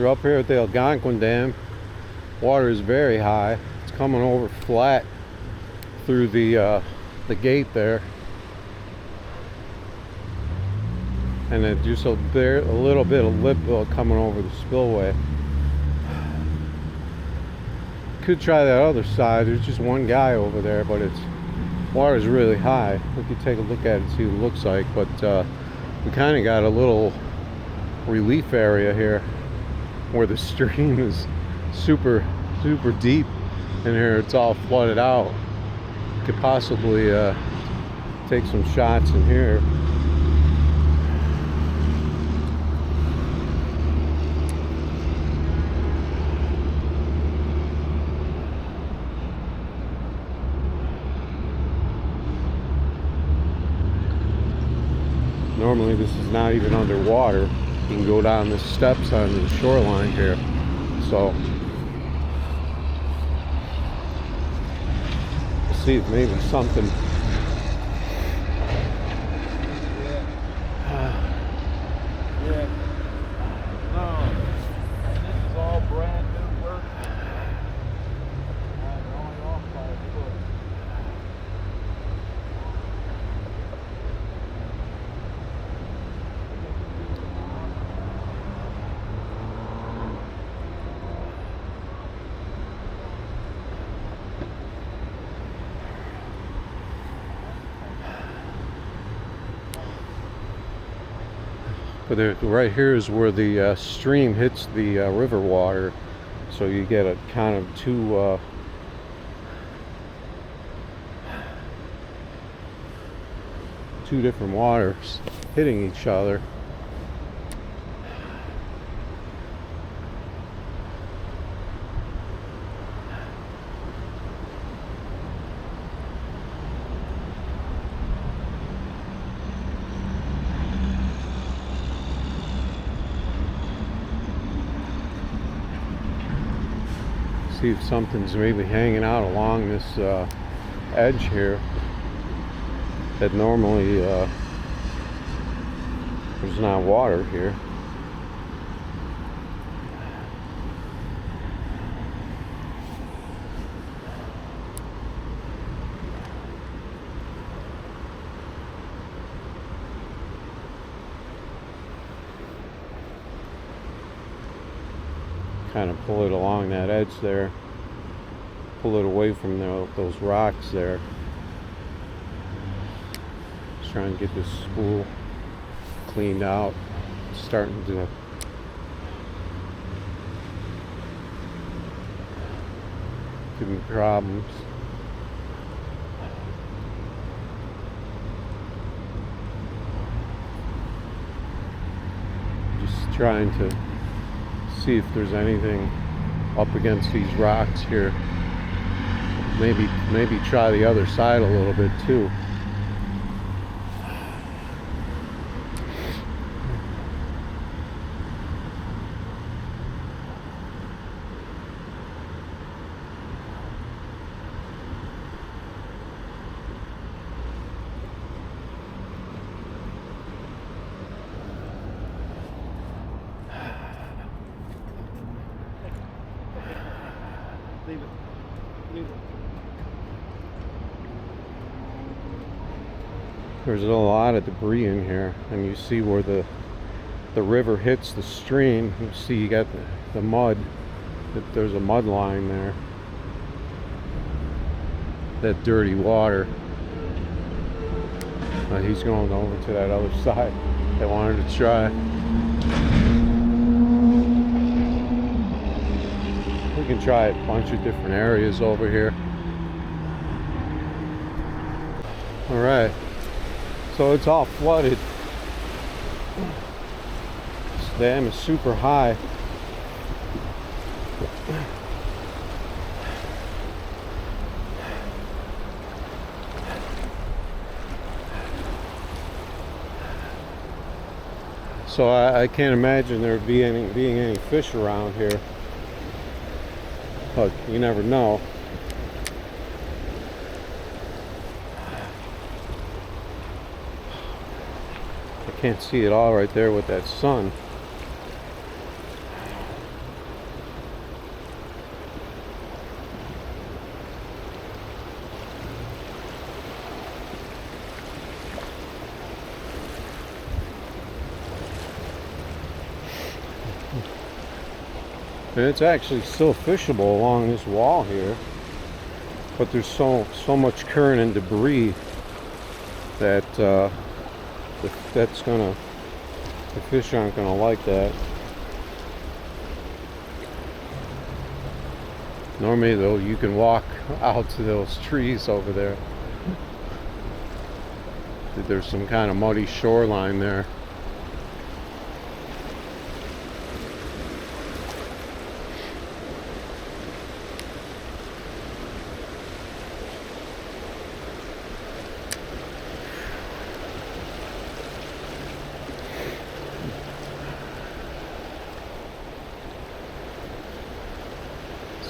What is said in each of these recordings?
We're up here at the Algonquin Dam. Water is very high. It's coming over flat through the gate there, and then just a little bit of lip coming over the spillway. Could try that other side. There's just one guy over there, but it's water is really high. We could take a look at it and see what it looks like, but we kind of got a little relief area here where the stream is super deep in here. It's all flooded out. Could possibly take some shots in here. Normally this is not even underwater. You can go down the steps on the shoreline here. So we'll see if maybe something. Yeah. No. This is all brand new work. I'm only off by a foot. But right here is where the stream hits the river water, so you get a kind of two different waters hitting each other. See if something's maybe hanging out along this edge here that normally there's not water here. Kind of pull it along that edge there, pull it away from those rocks there. Just trying to get this spool cleaned out. It's starting to give me problems. Just trying to see if there's anything up against these rocks here. Maybe try the other side a little bit too. Leave it. Leave it. There's a lot of debris in here, and you see where the river hits the stream. You see you got the mud. There's a mud line there. That dirty water. He's going over to that other side. They wanted to try. We can try a bunch of different areas over here. All right, so it's all flooded. This dam is super high. So I can't imagine there being any fish around here. But you never know. I can't see it all right there with that sun. And it's actually still fishable along this wall here, but there's so much current and debris that that's gonna, the fish aren't gonna like that. Normally though, you can walk out to those trees over there. There's some kind of muddy shoreline there.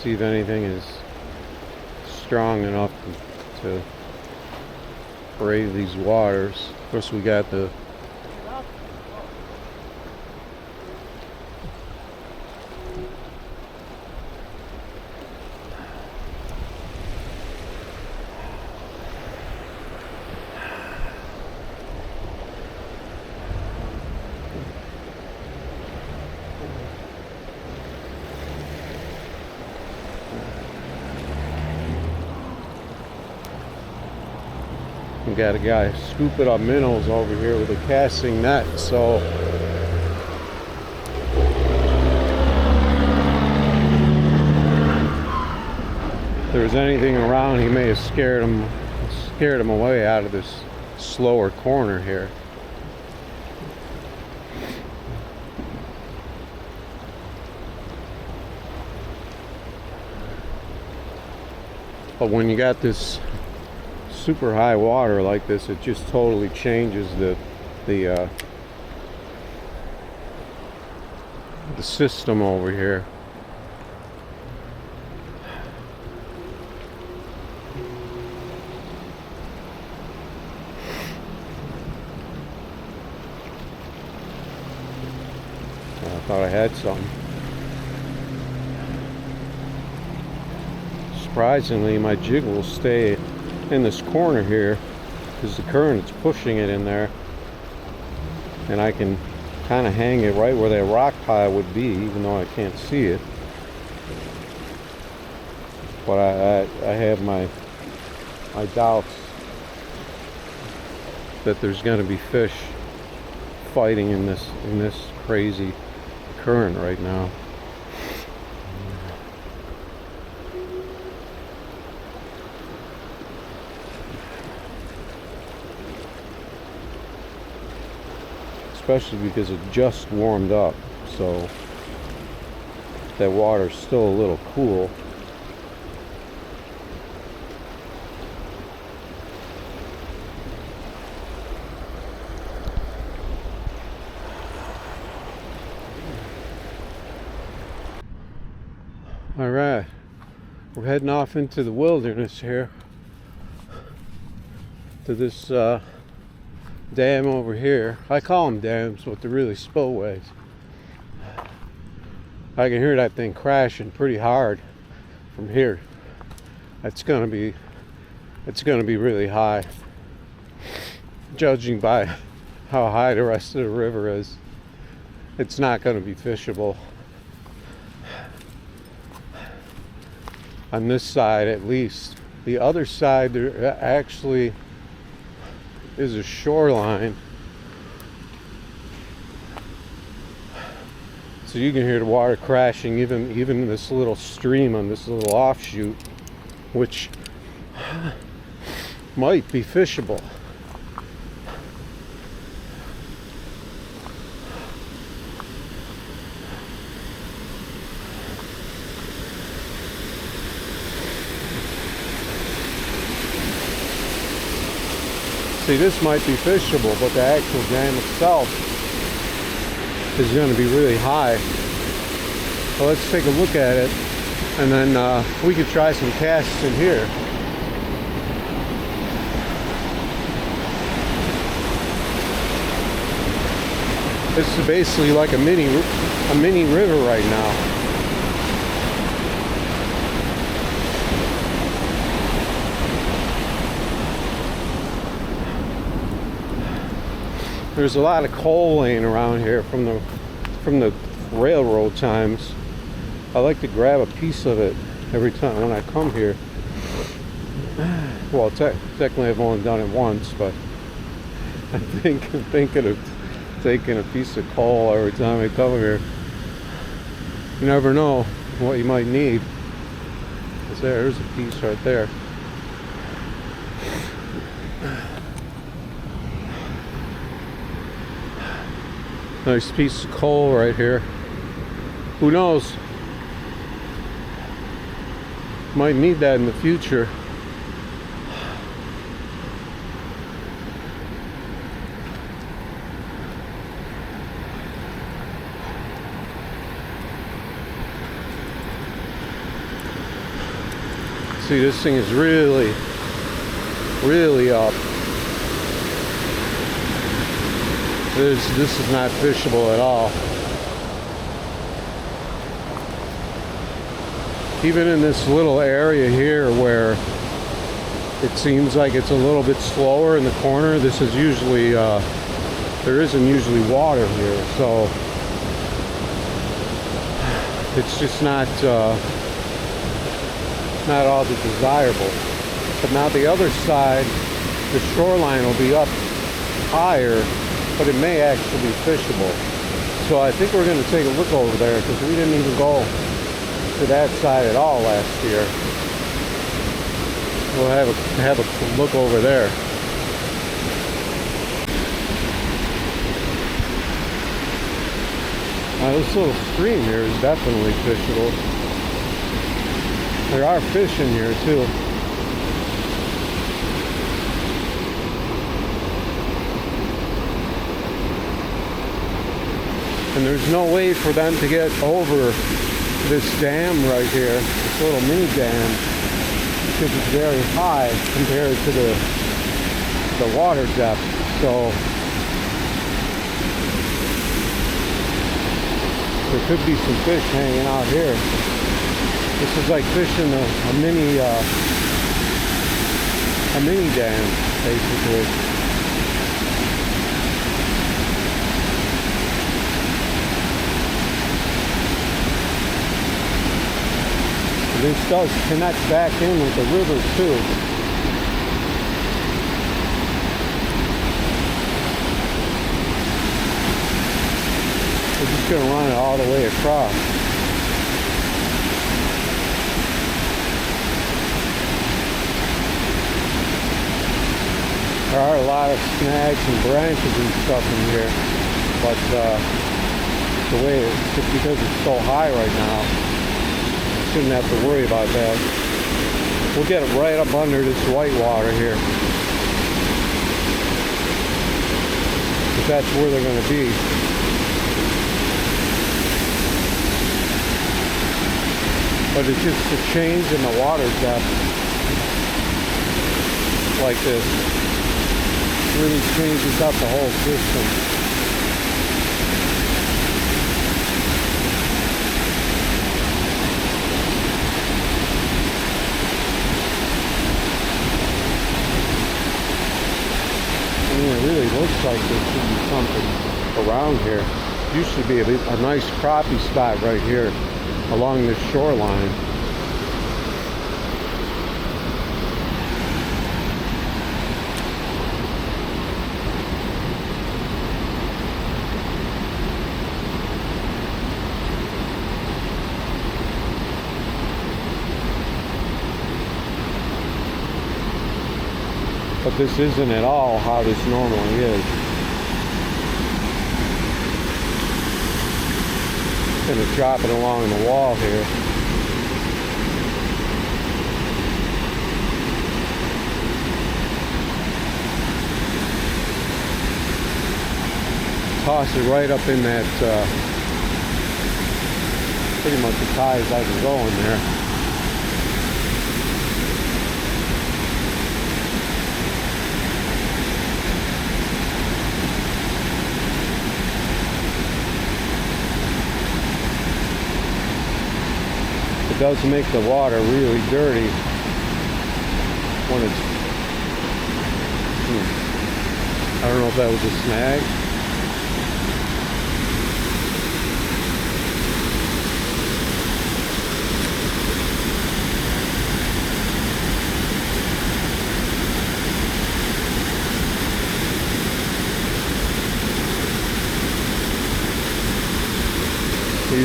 See if anything is strong enough to brave these waters. Of course, we got the we got a guy scooping up minnows over here with a casting net, so if there was anything around, he may have scared him away out of this slower corner here. But when you got this super high water like this, it just totally changes the system over here. I thought I had something. Surprisingly, my jig will stay in this corner here because the current is pushing it in there, and I can kind of hang it right where that rock pile would be, even though I can't see it. But I have my doubts that there's going to be fish fighting in this crazy current right now. Especially because it just warmed up, so that water's still a little cool. All right, we're heading off into the wilderness here to this dam over here. I call them dams, but they're really spillways. I can hear that thing crashing pretty hard from here. It's gonna be really high, judging by how high the rest of the river is. It's not gonna be fishable on this side, at least. The other side, there actually is a shoreline, so you can hear the water crashing even in this little stream on this little offshoot, which might be fishable. See, this might be fishable, but the actual dam itself is going to be really high. So let's take a look at it, and then we could try some casts in here. This is basically like a mini river right now. There's a lot of coal laying around here from the railroad times. I like to grab a piece of it every time when I come here. Well, technically I've only done it once, but I'm thinking of taking a piece of coal every time I come here. You never know what you might need. There's a piece right there. Nice piece of coal right here. Who knows? Might need that in the future. See, this thing is really up. This is not fishable at all. Even in this little area here where it seems like it's a little bit slower in the corner, this is usually, there isn't usually water here, so it's just not all that desirable. But now the other side, the shoreline will be up higher, but it may actually be fishable. So I think we're going to take a look over there, because we didn't even go to that side at all last year. We'll have a look over there. Now this little stream here is definitely fishable. There are fish in here too. And there's no way for them to get over this dam right here, this little mini dam, because it's very high compared to the water depth. So there could be some fish hanging out here. This is like fishing a mini dam, basically. This does connect back in with the river too. We're just going to run it all the way across. There are a lot of snags and branches and stuff in here, but the way it's just because it's so high right now, shouldn't have to worry about that. We'll get it right up under this white water here, because that's where they're going to be. But it's just a change in the water depth like this really changes up the whole system. It really looks like there should be something around here. Used to be a nice crappie spot right here along this shoreline. But this isn't at all how this normally is. Gonna drop it along the wall here. Toss it right up in that, pretty much as high as I can go in there. It does make the water really dirty when it's, I don't know if that was a snag.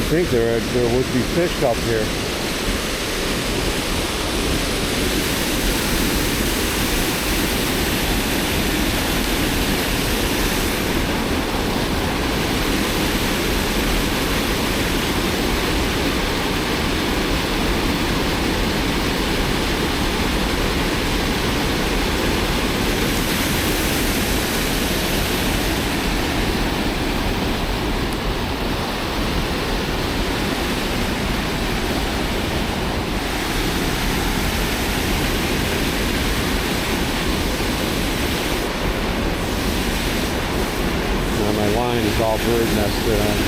think there would be fish up here. My line is all bird nested on me.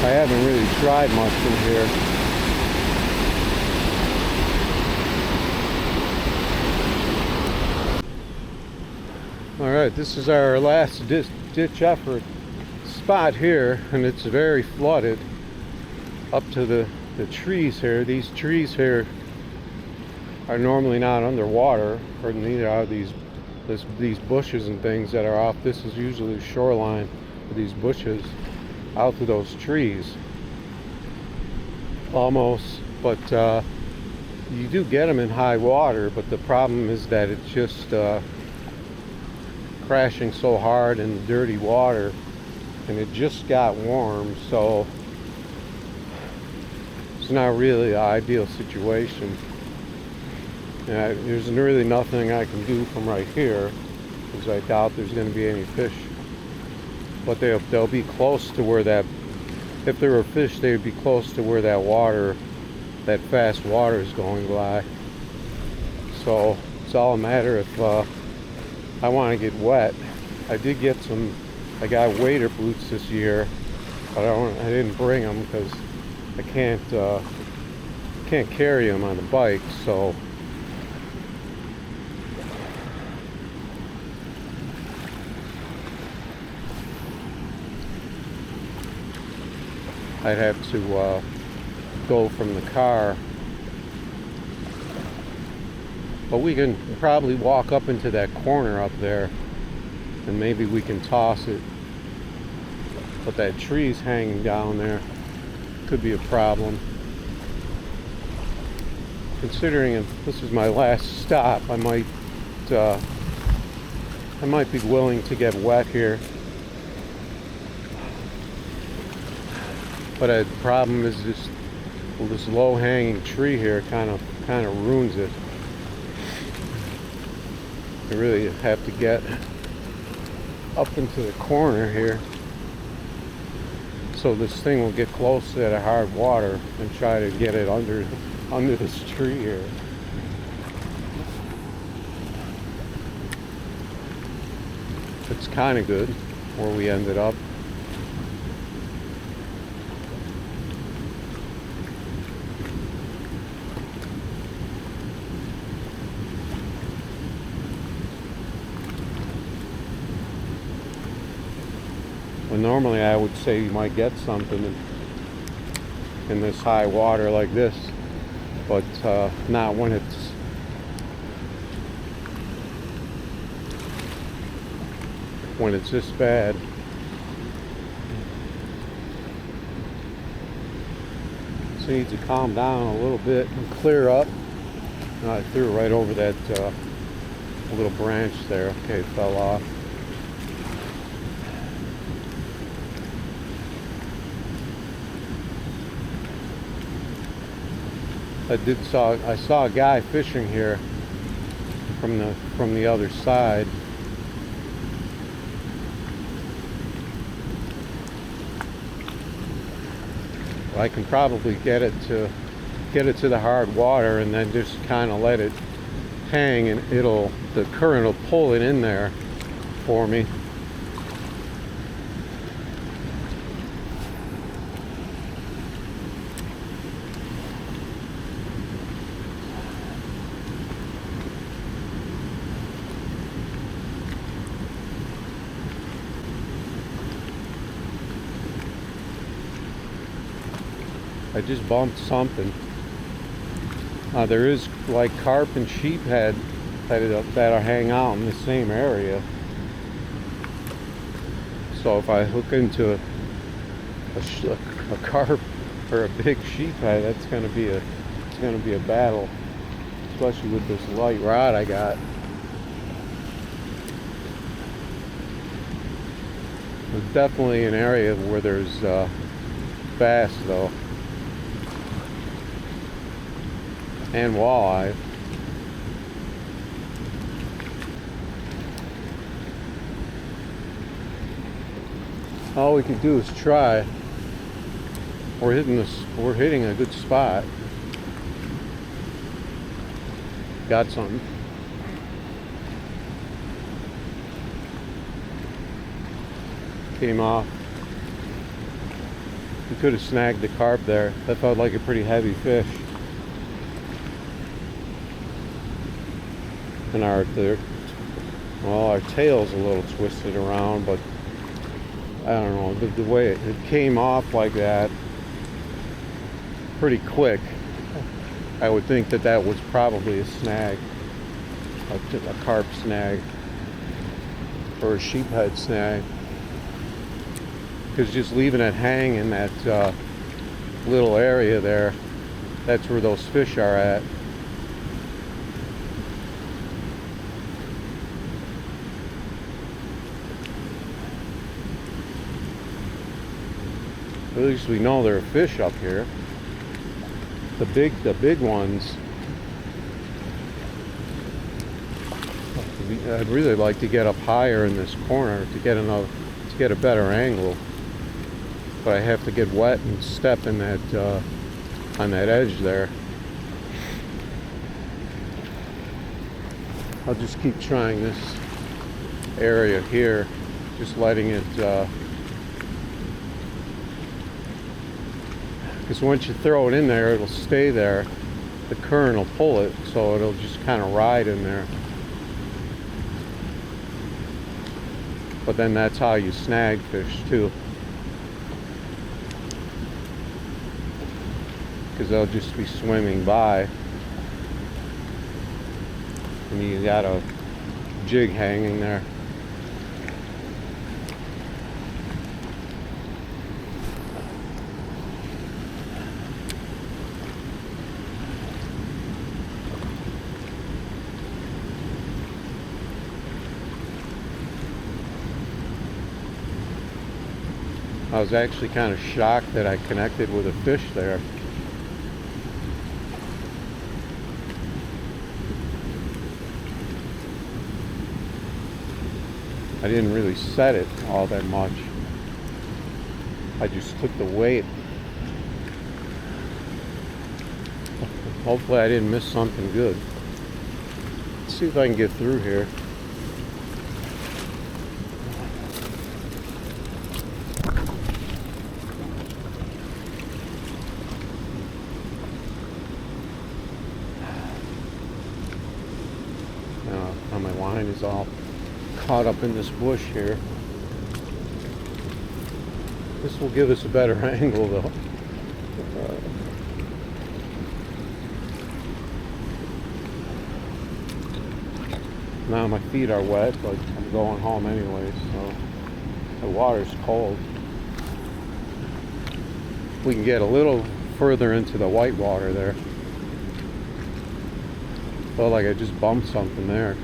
I haven't really tried much in here. Alright, this is our last ditch effort spot here, and it's very flooded up to the trees here. These trees here are normally not underwater, or neither are these bushes and things that are off. This is usually the shoreline of these bushes out to those trees almost, but you do get them in high water, but the problem is that it's just crashing so hard in the dirty water, and it just got warm, so it's not really an ideal situation. There's really nothing I can do from right here, because I doubt there's going to be any fish. But they'll be close to where that, if there were fish, they would be close to where that water, that fast water is going by. So it's all a matter if I want to get wet. I got waders boots this year, but I didn't bring them because I can't carry them on the bike. So I'd have to go from the car, but we can probably walk up into that corner up there and maybe we can toss it, but that tree's hanging down there, could be a problem. Considering if this is my last stop, I might be willing to get wet here. But the problem is this low-hanging tree here kind of ruins it. You really have to get up into the corner here, so this thing will get close to that hard water, and try to get it under this tree here. It's kind of good where we ended up. Well, normally I would say you might get something in this high water like this, but not when it's this bad. So it needs to calm down a little bit and clear up. I threw it right over that little branch there. Okay, it fell off. I saw a guy fishing here from the other side. I can probably get it to the hard water and then just kind of let it hang, and the current will pull it in there for me. I just bumped something. There is like carp and sheephead that are hang out in the same area. So if I hook into a carp or a big sheephead, it's gonna be a battle, especially with this light rod I got. There's definitely an area where there's bass though. And walleye. All we can do is try. We're hitting a good spot. Got something. Came off. We could have snagged the carp there. That felt like a pretty heavy fish. And our tail's a little twisted around, but I don't know, the way it came off like that pretty quick, I would think that was probably a snag, a carp snag or a sheephead snag, because just leaving it hang in that little area there, that's where those fish are at. At least we know there are fish up here. The big ones. I'd really like to get up higher in this corner to get a better angle. But I have to get wet and step in that on that edge there. I'll just keep trying this area here, just letting it. Because once you throw it in there, it'll stay there. The current will pull it, so it'll just kind of ride in there. But then that's how you snag fish too. Because they'll just be swimming by. And you got a jig hanging there. I was actually kind of shocked that I connected with a fish there. I didn't really set it all that much. I just took the weight. Hopefully I didn't miss something good. Let's see if I can get through here. Now my line is all caught up in this bush here. This will give us a better angle though. Now my feet are wet, but I'm going home anyway, so the water's cold. We can get a little further into the white water there. Felt like I just bumped something there.